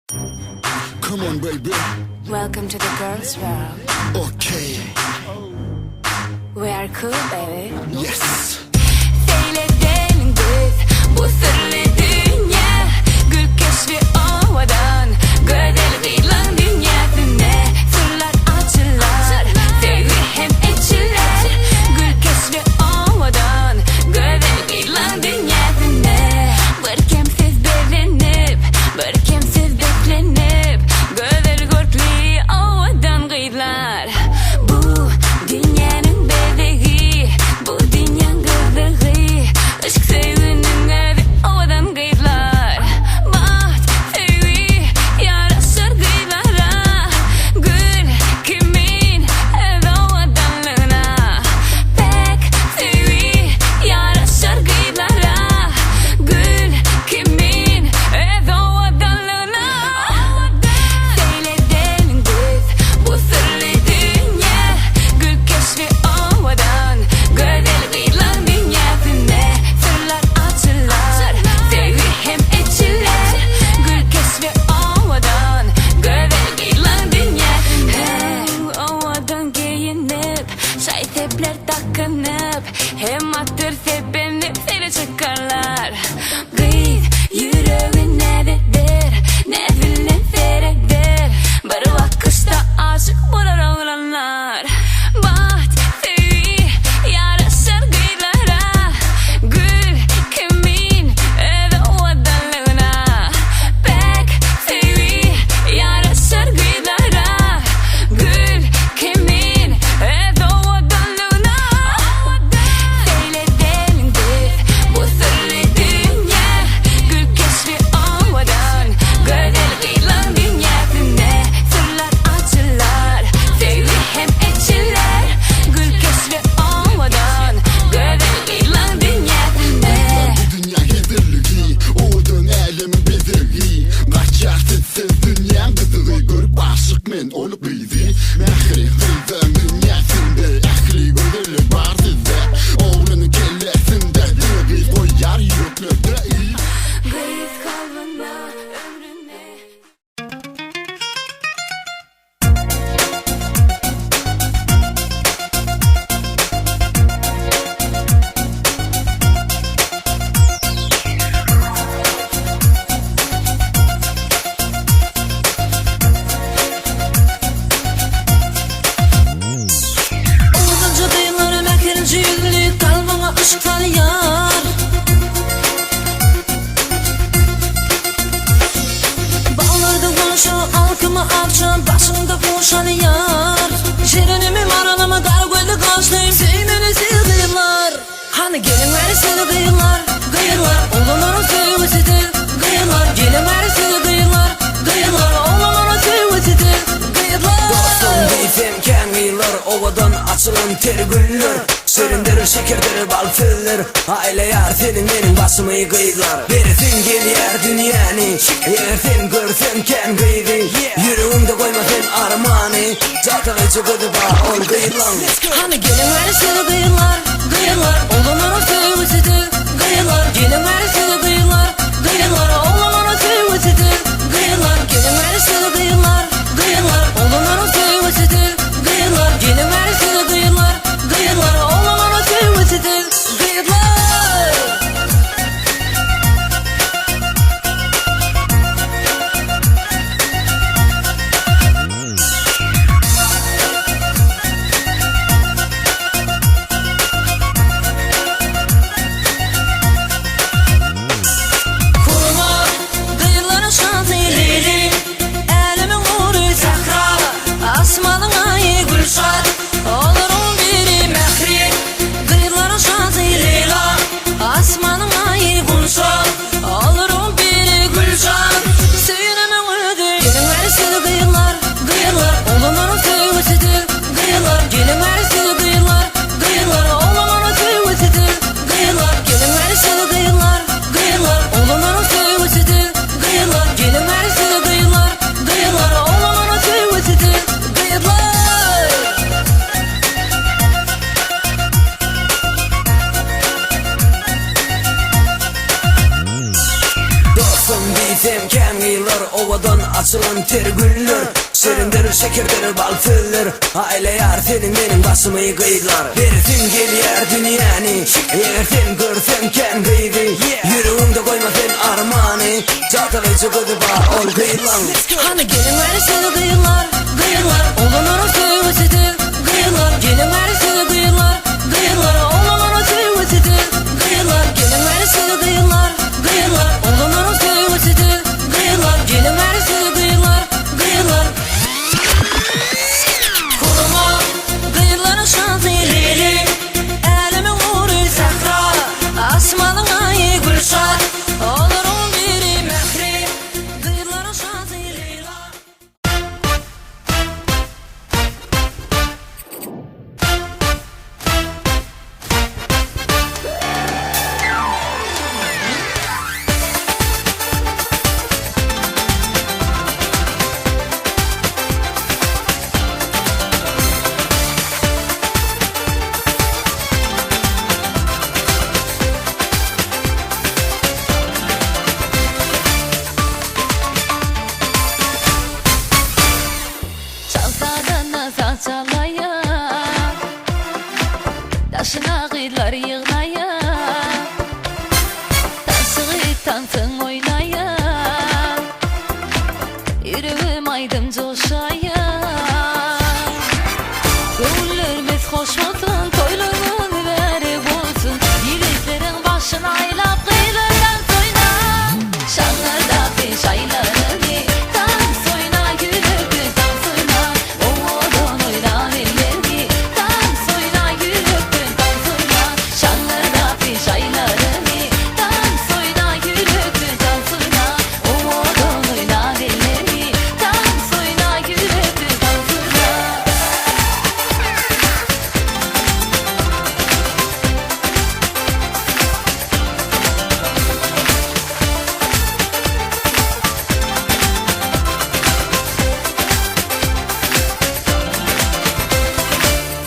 Come on, baby. Welcome to the girls' world. Okay. We are cool, baby. Yes. Seyledelim biz bu sırlı dünya. Gül keşfi ovadan gördeli kıyılan dünyasına. Sırlar açılar, sevgi hem etçiler. Gül keşfi ovadan gördeli kıyılan dünyasına. Bir kimsiz beğenip, bir kimsiz beklenip. Gördeli görkli ovadan kıyılar. Bu dünyanın bebeği, bu dünyanın kızığı. Aşk sevginin evi ovadan kıyılar. Baht sevgi yaraşır kıyılara. Gül kimin evi ovadanlığına. Pek sevgi yaraşır kıyılara. Gül kimin evi ovadanlığına. Seyledelim biz bu sırlı dünya. Gül keşfi ovadan gördeli kıyılan dünyasına. Sırlar açılar, sevgi hem etçiler. Gül keşfi ovadan gördeli kıyılan dünyasına. Ovadan giyinip, şaytepler takınıp. Hem attır sepenip seni çıkarlar. Kıyıt yüreğin neredir, ne bilen seredir. Bir bakışta aşık bular oğlanlar. Baht sevgi yaraşır kıyılara. Gül kimin evi ovadanlığına. Pek sevgi yaraşır kıyılara. Gül kimin evi ovadanlığına. Seyledelim biz bu sırlı dünya. Gül keşfi ovadan gördeli kıyılan dünyasına. Sırlar açılar, sevgi hem etçiler. Gül keşfi ovadan gördeli kıyılan dünyasına. Bu dünya hedirligi, oğudun elimin bezirgi. Kaçarsızsız dünyanın kızığı, görüp aşık men olup bizi. Mehri kıydın dünyasında, ehli gözürlük var sizde. Oğlunun kellesinde, biz koyar yüklerde iyi. Kız kalbına ömrüne. Olgunca duyularım ekirinci yüzlü kalbime ışıklar yar. Bağlardı konuşu alkımı akşam başımda koşan yar. Şirinimi maranımı kar koydu kaçtım seymeni sildiler. Hani gelin ver seni kıyılar, kıyılar. Oğlanların sevgisidir, kıyılar. Gelin ver seni kıyılar, kıyılar. Oğlanların sevgisidir, kıyılar. Dostum deyfemken kıyılar, ovadan açılan ter güller. Serindirir şekerdirir bal filler. Aile yar senin benim başımı kıyılar. Verirsin gel yer dünyanı, yersin görsen kıydı. Yüreğimde koyma sen armağanı. Çatalı çıkıdı bağ ol kıyılan. Hani gelin ver seni kıyılar, kıyılar. Oğlanların sevgisidir, kıyılar. Gelin ver seni kıyılar, kıyılar. Oğlanların sevgisidir, kıyılar. Gelin ver seni kıyılar, kıyılar. Oğlanların sevgisidir, kıyılar. Gelin ver seni kıyılar, kıyılar. Oğlanların sevgisidir, kıyılar. açılan ter güller Serindirir şekerdir bal füller Aile yar senin benim başımı kıydılar Verirsin gel yer dünyani Eğer sen görsen ken kıydı Yüreğimde koyma sen armani Çatalayıcı kıdıba ol kıyılan Hani gelin verisini kıyılar, kıyılar Oğlanların suyu ısıtır, kıyılar Gelin verisini kıyılar, kıyılar Oğlanların suyu ısıtır, kıyılar Gelin verisini kıyılar, kıyılar Oğlanların suyu ısıtır, kıyılar Gelin verisini kıyılar, kıyılar Kuruma kıyıların şansı ileri Elimin uğru sahra Asmalın ayı gülşat Olurum biri mehri Kıyıların şansı ileri Çalkadan saçalaya Taşına kıyılar yığlaya Taşığı tansın oynaya Yüreğim aydım coşaya Gönüllerimiz hoş olsun Toylarımız mübarek olsun Yiğitlerin başına aylap kıyılardan soyna Şanlarda beş aylarını Dans oyna yürüktün dans oyna Oğlan oyna ellerini Dans oyna yürüktün dans oyna Şanlarda beş aylarını Dans oyna yürüktün dans oyna Oğlan oyna ellerini Dans oyna yürüktün dans oyna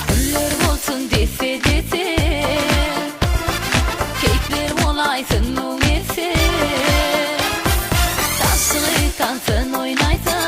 Güller olsun dese dese Keyifler olaysın numesi Taşığı tansın oynaysa